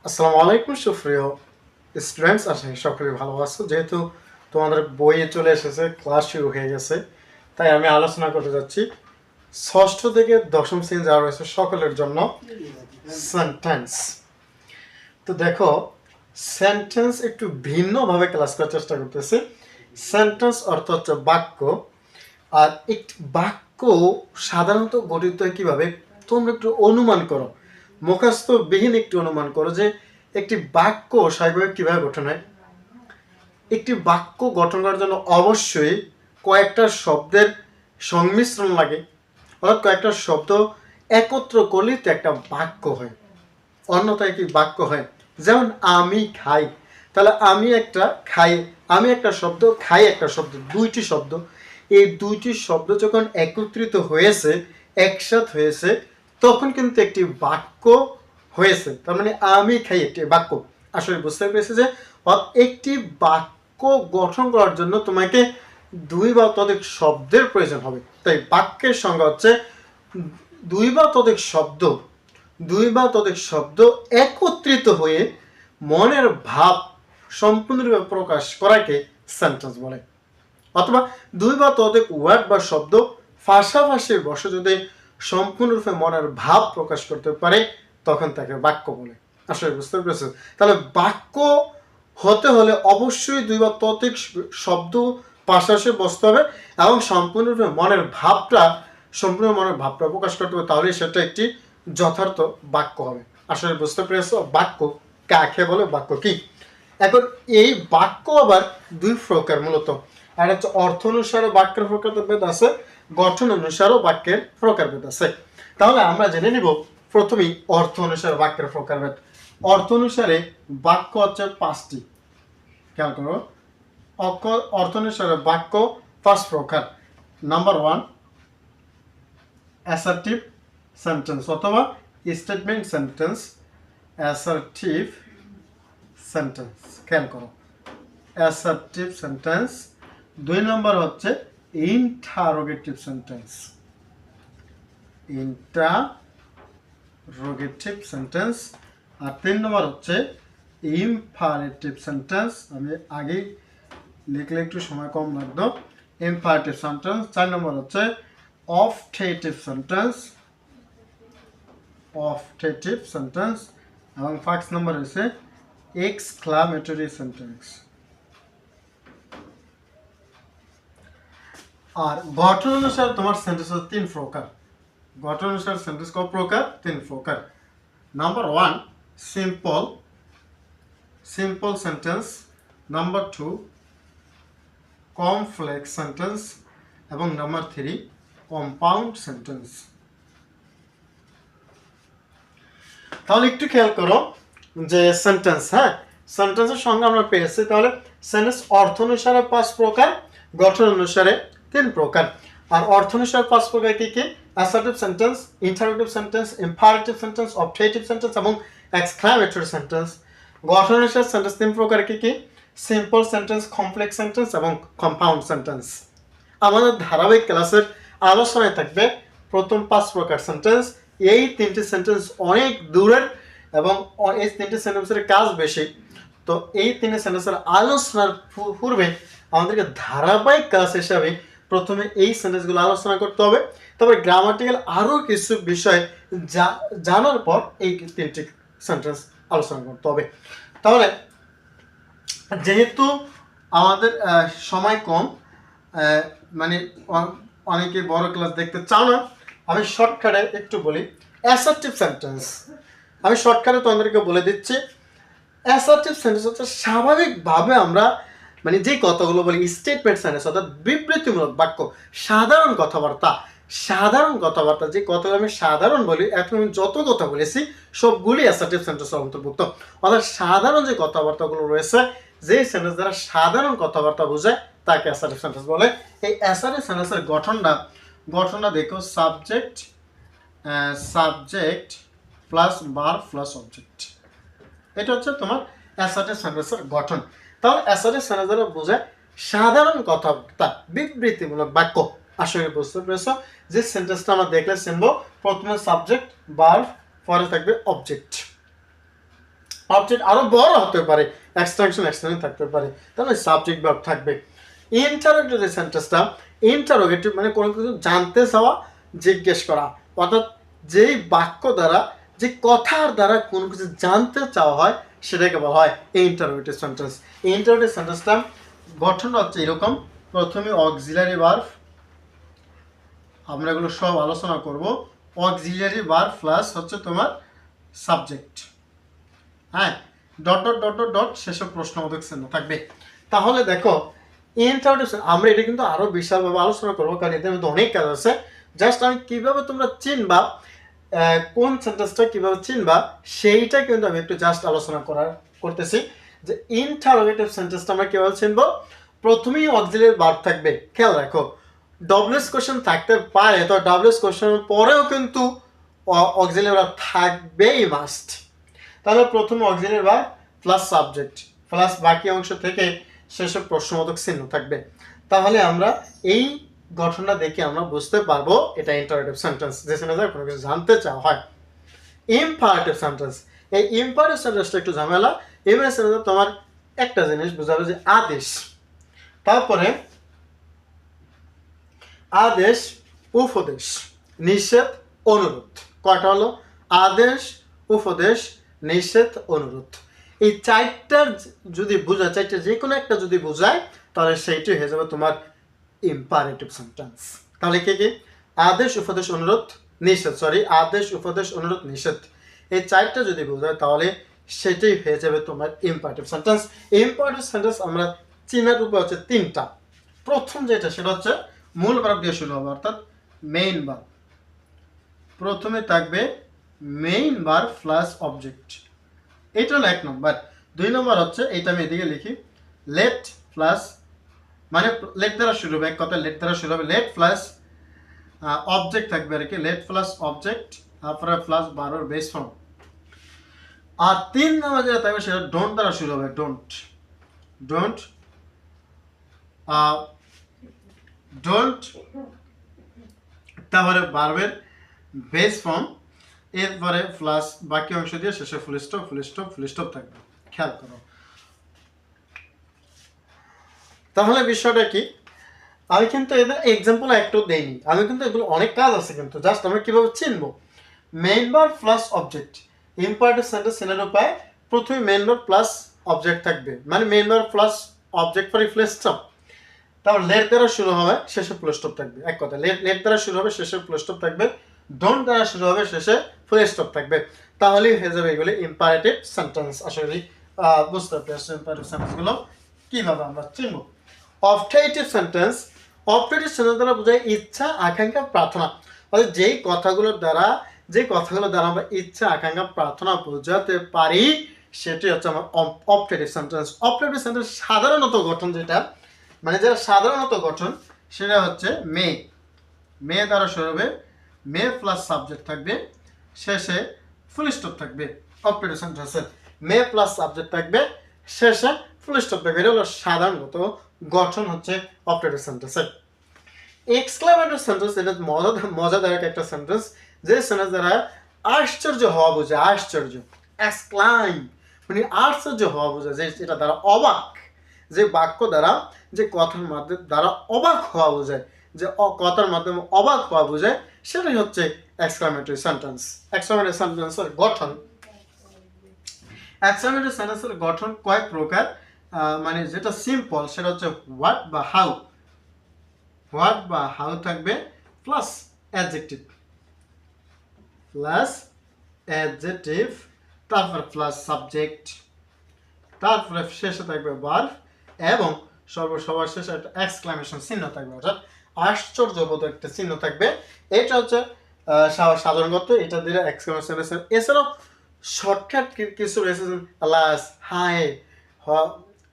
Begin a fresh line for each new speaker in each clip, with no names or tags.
আসসালামু আলাইকুম সুপ্রিয় স্টুডেন্টস, আশা করি সকলে ভালো আছো। যেহেতু তোমাদের বইয়ে চলে এসেছে, ক্লাস শুরু হয়ে গেছে, তাই আমি আলোচনা করতে যাচ্ছি ষষ্ঠ থেকে দশম শ্রেণী যারা রয়েছে সকলের জন্য সেন্টেন্স। তো দেখো, সেন্টেন্স একটু ভিন্নভাবে ক্লাস করার চেষ্টা করতেছি। সেন্টেন্স অর্থ হচ্ছে বাক্য, আর একটি বাক্য সাধারণত গঠিত হয় কীভাবে তোমরা একটু অনুমান করো, মুখস্থবিহীন একটু অনুমান করো যে একটি বাক্য স্বাভাবিক কীভাবে গঠন হয়। একটি বাক্য গঠন করার জন্য অবশ্যই কয়েকটা শব্দের সংমিশ্রণ লাগে, অর্থাৎ কয়েকটা শব্দ একত্র করলেই তো একটা বাক্য হয়, অন্যথায় কি বাক্য হয়। যেমন আমি খাই, তাহলে আমি একটা খাই, আমি একটা শব্দ, খাই একটা শব্দ, দুইটি শব্দ। এই দুইটি শব্দ যখন একত্রিত হয়েছে, একসাথ হয়েছে, তখন কিন্তু একটি বাক্য হয়েছে। তার মানে আমি খাই একটি বাক্য। আসলে বুঝতে পেরেছি যে একটি বাক্য গঠন করার জন্য তোমাকে দুই বা ততোধিক শব্দের প্রয়োজন হবে। তাই বাক্যের সংজ্ঞা হচ্ছে দুই বা ততোধিক শব্দ একত্রিত হয়ে মনের ভাব সম্পূর্ণরূপে প্রকাশ করাকে সেন্টেন্স বলে। অথবা দুই বা ততোধিক ওয়ার্ড বা শব্দ পাশাপাশি বসে যদি সম্পূর্ণরূপে মনের ভাব প্রকাশ করতে পারে, তখন তাকে বাক্য বলে। আসলে বুঝতে পেরেছো? তাহলে বাক্য হতে হলে অবশ্যই দুই বা ততোধিক শব্দ পাশাপাশি বসতে হবে এবং সম্পূর্ণরূপে মনের ভাবটা প্রকাশ করতে হবে, তাহলে সেটা একটি যথার্থ বাক্য হবে। আসলে বুঝতে পেরেছো বাক্য কাকে বলে, বাক্য কি। এখন এই বাক্য আবার দুই প্রকার মূলত। আর হচ্ছে অর্থ অনুসারে বাক্যের প্রকারভেদ আছে, গঠন অনুসারেও বাক্যের প্রকারভেদ আছে। তাহলে আমরা জেনে নিব প্রথমেই অর্থ অনুসারে বাক্যের প্রকারভেদ। অর্থ অনুসারে বাক্য হচ্ছে পাঁচটি। খেয়াল করো, অর্থ অনুসারে বাক্য পাঁচ প্রকার। নাম্বার 1, অ্যাসার্টিভ সেন্টেন্স অথবা স্টেটমেন্ট সেন্টেন্স। অ্যাসার্টিভ সেন্টেন্স, খেয়াল করো, অ্যাসার্টিভ সেন্টেন্স। 2 নম্বর হচ্ছে ইন্টারোগেটিভ সেন্টেন্স। Interrogative sentence. আর 3 নম্বর হচ্ছে ইম্পারেটিভ সেন্টেন্স। আমি আগেই লিখলে একটু সময় কম লাগতো। Imperative sentence. 4 নম্বর হচ্ছে অবজেক্টিভ সেন্টেন্স। Objective sentence. এবং 5 নম্বর হচ্ছে এক্সক্লামেটরি সেন্টেন্স। আর গঠন অনুসারে তোমার সেন্টেন্স হচ্ছে 3 প্রকার। গঠন অনুসারে সেন্টেন্স কত প্রকার? 3 প্রকার। Number 1, simple sentence. Number 2, complex sentence. এবং নাম্বার 3, কম্পাউন্ড সেন্টেন্স। তাহলে একটু খেয়াল করো যে সেন্টেন্স, সেন্টেন্সের সঙ্গে আমরা পেয়েছি। তাহলে সেন্টেন্স অর্থ অনুসারে 5 প্রকার, গঠন অনুসারে 3 প্রকার। আর অর্থ অনুসারে 5 প্রকার কি কি? Assertive sentence, interrogative sentence, imperative sentence, objective sentence এবং এক্সক্লামেটরি সেন্টেন্স। গঠন অনুসারে সেন্টেন্স 3 প্রকার কি কি? সিম্পল সেন্টেন্স, কমপ্লেক্স সেন্টেন্স এবং কম্পাউন্ড সেন্টেন্স। আমাদের ধারাবাহিক ক্লাসের আলোচনায় থাকবে প্রথম 5 প্রকার সেন্টেন্স। এই 3টি সেন্টেন্স অনেক দূরের এবং এই 3টি সেন্টেন্সের কাজ বেশি। তো এই 3টি সেন্টেন্সের আলোচনার পূর্বে আমাদেরকে ধারাবাহিক ক্লাস হিসাবে প্রথমে এই সেন্টেন্সগুলো আলোচনা করতে হবে। তবে গ্রামাটিক্যাল আরও কিছু বিষয় জানার পর এই 3টি সেন্টেন্স আলোচনা করতে হবে। তাহলে যেহেতু আমাদের সময় কম, মানে অনেকে বড় ক্লাস দেখতে চাও না, আমি শর্টকাটে একটু বলি। অ্যাসার্টিভ সেন্টেন্স আমি শর্টকাটে তোমাদেরকে বলে দিচ্ছি। অ্যাসার্টিভ সেন্টেন্স হচ্ছে স্বাভাবিকভাবে আমরা মানে যে কথাগুলো বলি স্টেটমেন্ট সেন্টেন্স, অর্থাৎ বিবৃতিমূলক বাক্য, সাধারণ কথাবার্তা যে কথাগুলো আমি সাধারণ বলি, এখন আমি যত কথা বলেছি সবগুলি অ্যাসার্টিভ সেন্টেন্সের অন্তর্ভুক্ত। অর্থাৎ সাধারণ যে কথাবার্তাগুলো রয়েছে, যে সেন্টেন্স দ্বারা সাধারণ কথাবার্তা বোঝায়, তাকে অ্যাসার্টিভ সেন্টেন্স বলে। এই অ্যাসার্টিভ সেন্টেন্সের গঠনটা দেখো, subject plus verb plus object. এটা হচ্ছে তোমার অ্যাসার্টিভ সেন্টেন্সের গঠন। তাহলে অ্যাসার্টিভ সেন্টেন্স দ্বারা বোঝায় সাধারণ কথাবার্তা, বিবৃতিমূলক বাক্য। আসলে বুঝতে পেরেছো যে সেন্টেন্সটা আমরা দেখলে চিনবো, প্রথমে সাবজেক্ট, ভার্ব, পরে থাকবে অবজেক্ট। অবজেক্ট আরো বড় হতে পারে, এক্সটেনশন থাকতে পারে, তাহলে সাবজেক্ট ভার্ব থাকবে। ইন্টারোগেটিভ সেন্টেন্সটা, ইন্টারোগেটিভ মানে কোনো কিছু জানতে চাওয়া, জিজ্ঞেস করা, অর্থাৎ যেই বাক্য দ্বারা, যে কথার দ্বারা কোনো কিছু জানতে চাওয়া হয় সেটাকে বলা হয় ইন্টারোগেটিভ সেন্টেন্স। ইন্টারোগেটিভ সেন্টেন্সটা গঠন হচ্ছে এরকম, প্রথমে অক্সিলারি ভার্ব, আমরা এগুলো সব আলোচনা করব। অক্সিলারি ভার্ব প্লাস হচ্ছে তোমার সাবজেক্ট, হ্যাঁ, dot dot dot dot dot শেষে প্রশ্নবোধক চিহ্ন থাকবে। তাহলে দেখো ইন্টারোগেটিভ, আমরা এটা কিন্তু আরো বিশালভাবে আলোচনা করবো, কারণ এদের মধ্যে অনেক কাজ আছে। জাস্ট আমি কিভাবে তোমরা চিনবা, কোন সেন্টেন্সটা কিভাবে চিনবা, সেইটা কিন্তু আমি একটু জাস্ট আলোচনা করতেছি। যে ইন্টারোগেটিভ সেন্টেন্সটা আমরা কিভাবে চিনবো, প্রথমেই অক্সিলারি ভার্ব থাকবে। খেয়াল রাখো, ডব্লিউএস কোশ্চেন থাকতে পারে, তো ডব্লিউএস কোশ্চেনের পরেও কিন্তু অক্সিলারি ভার্ব থাকবেই মাস্ট। তাহলে প্রথমে auxiliary verb plus subject plus বাকি অংশ থেকে শেষে প্রশ্নবোধক চিহ্ন থাকবে। তাহলে আমরা এই গঠনটা দেখে আমরা বুঝতে পারবো এটা ইন্টারোগেটিভ সেন্টেন্স, যেখানে কোনো কিছু জানতে চাওয়া হয়। ইম্পারেটিভ সেন্টেন্স, এই ইম্পারেটিভ সেন্টেন্সটা একটু ঝামেলা। ইম্পারেটিভ সেন্টেন্স তোমার একটা জিনিস বুঝাবে যে আদেশ, তারপরে আদেশ, উপদেশ, নিষেধ, অনুরোধ। কয়টা হলো? আদেশ, উপদেশ, নিষেধ, অনুরোধ। এই চারটার যদি বোঝায়, চারটা যে কোনো একটা যদি বোঝায়, তাহলে সেইটি হয়ে যাবে তোমার ইম্পারেটিভ সেন্টেন্স। তাহলে কি কি? আদেশ, উপদেশ, অনুরোধ, নিষেধ, আদেশ, উপদেশ, অনুরোধ, নিষেধ, এই চারটা যদি বোঝায় তাহলে সেটাই হয়ে যাবে তোমার ইম্পারেটিভ সেন্টেন্স। ইম্পারেটিভ সেন্টেন্স আমরা চিনার উপায় হচ্ছে তিনটা। প্রথম যেটা সেটা হচ্ছে মূল ভার্ব দিয়ে শুরু হবে, অর্থাৎ মেইন ভার্ব। প্রথমে থাকবে মেইন ভার্ব প্লাস অবজেক্ট, এটা হলো 1 নম্বর। 2 নম্বর হচ্ছে, এটা আমি এদিকে লিখি, লেট প্লাস, মানে লেট দ্বারা শুরু হবে, এক কথা লেট দ্বারা শুরু হবে, লেট প্লাস অবজেক্ট থাকবে আর কি, লেট প্লাস অবজেক্ট, তারপরে প্লাস ভার্বের বেস ফর্ম। আর 3 নম্বর যেটা থাকবে সেটা ডোন্ট দ্বারা শুরু হবে, ডোন্ট, ডোন্ট, ডোন্ট, তারপরে ভার্বের বেস ফর্ম, এরপরে প্লাস বাকি অংশ দিয়ে শেষে full stop, full stop, full stop থাকবে। খেয়াল করো। তাহলে বিষয়টা কি, আমি কিন্তু এদের এক্সাম্পল একটাও দেইনি, আমি কিন্তু এগুলো অনেক কাজ আছে, কিন্তু জাস্ট আমরা কিভাবে চিনবো। Main verb plus object, imperative sentence চেনার উপায়, প্রথমে মেইন ভার্ব প্লাস অবজেক্ট থাকবে, মানে মেইন ভার্ব প্লাস অবজেক্ট পরে ফুল স্টপ, তারপর লেট দ্বারা শুরু হবে, শেষে ফুল স্টপ থাকবে। এক কথা, লেট দ্বারা শুরু হবে, শেষে ফুল স্টপ থাকবে, ডোন্ট দ্বারা শুরু হবে, শেষে ফুল স্টপ থাকবে। তাহলেই হয়ে যাবে এগুলি ইম্পারেটিভ সেন্টেন্স। আশা করি বুঝতে পারছি ইম্পারেটিভ সেন্টেন্সগুলো কিভাবে আমরা চিনব। অবজেক্টিভ সেন্টেন্স, অবজেক্টিভ সেন্টেন্স দ্বারা বোঝায় ইচ্ছা, আকাঙ্ক্ষা, প্রার্থনা, অর্থাৎ যেই কথাগুলোর দ্বারা আমরা ইচ্ছা, আকাঙ্ক্ষা, প্রার্থনা বোঝাতে পারি সেটি হচ্ছে আমার অবজেক্টিভ সেন্টেন্স। অবজেক্টিভ সেন্টেন্স সাধারণত গঠন যেটা, মানে যেটা সাধারণত গঠন সেটা হচ্ছে মে, মে দ্বারা শুরু হবে, মে প্লাস সাবজেক্ট থাকবে, শেষে ফুল স্টপ থাকবে। অবজেক্টিভ সেন্টেন্সের মে প্লাস সাবজেক্ট থাকবে, শেষে ফুল স্টপ থাকবে। এটা হলো সাধারণত গঠন হচ্ছে অবজেক্টিভ সেন্টেন্সের। এক্সক্লেমেটরি সেন্টেন্স, এটা মজাদায়ক একটা সেন্টেন্স, যে সেন্টেন্স দ্বারা আশ্চর্য হওয়া বোঝায়, আশ্চর্য, এক্সক্লাইম মানে আশ্চর্য হওয়া বোঝায়, যে এটা দ্বারা অবাক, যে বাক্য দ্বারা, যে কথার মাধ্যমে দ্বারা অবাক হওয়া বোঝায়, যে কথার মাধ্যমে অবাক হওয়া বোঝায়, সেটাই হচ্ছে এক্সক্লেমেটরি সেন্টেন্স। এক্সক্লেমেটরি সেন্টেন্সের গঠন, এক্সক্লেমেটরি সেন্টেন্সের গঠন কয়েক প্রকার, মানে যেটা সিম্পল সেটা হচ্ছে হোয়াট বা হাউ, হোয়াট বা হাউ থাকবে, প্লাস অ্যাডজেক্টিভ, প্লাস অ্যাডজেক্টিভ, তারপর প্লাস সাবজেক্ট, তারপরে শেষে থাকবে ভার্ব, এবং সবার শেষে একটা এক্সক্লামেশন চিহ্ন থাকবে, অর্থাৎ আশ্চর্যবোধক একটা চিহ্ন থাকবে। এটা হচ্ছে সাধারণত এটা দিলে এক্সক্লামেশন। এছাড়াও শর্টকাট কিছু রয়েছে, আলাস, হাই,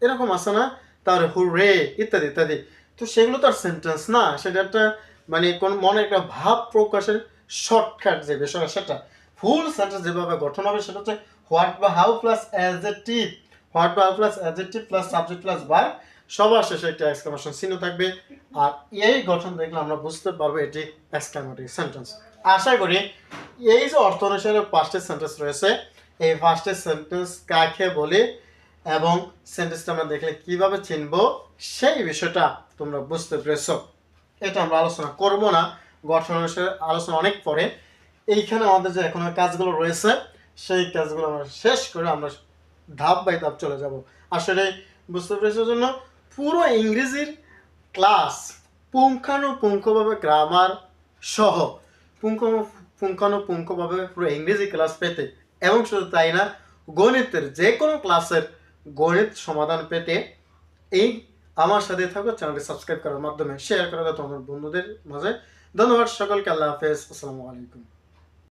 এরকম আছে না, তার হুরে ইত্যাদি ইত্যাদি। তো সেগুলো তো আর সেন্টেন্স না, সেটা একটা মানে কোন মনে একটা ভাব প্রকাশের শর্টকাট যে বিষয়, সেটা ফুল সেন্টেন্স যেভাবে গঠন হবে সেটা হচ্ছে হোয়াট বা হাউ প্লাস অ্যাডজেক্টিভ, হোয়াট বা how plus adjective plus subject plus verb, সবার শেষে একটা এক্সক্লেমেশন চিহ্ন থাকবে। আর এই গঠন দেখলে আমরা বুঝতে পারবো এটি এক্সক্লেমেটরি সেন্টেন্স। আশা করি এই যে অর্থ অনুসারে 5টি সেন্টেন্স রয়েছে, এই ফার্স্টের সেন্টেন্স কাকে বলে এবং সেন্টেন্সটা আমরা দেখলে কিভাবে চিনবো সেই বিষয়টা তোমরা বুঝতে পেরেছো। এটা আমরা আলোচনা করব না, গঠন অনুসারে আলোচনা অনেক পরে। এইখানে আমাদের যে এখনো কাজগুলো রয়েছে সেই কাজগুলো আমরা শেষ করে আমরা ধাপ বাই ধাপ চলে যাব। আসলে বুঝতে পেরেছো জন্য পুরো ইংরেজির ক্লাস পুঙ্খানুপুঙ্খভাবে গ্রামার সহ পুঙ্খানুপুঙ্খভাবে পুরো ইংরেজি ক্লাস পেতে এবং শুধু তাই না, গণিতের যে কোনো ক্লাসের গণিত সমাধান পেতে এই আমার সাথে থাকো, চ্যানেলটি সাবস্ক্রাইব করার মাধ্যমে শেয়ার করে দাও তোমার বন্ধুদের মাঝে। ধন্যবাদ সকলকে, আল্লাহ হাফেজ, আসসালামু আলাইকুম।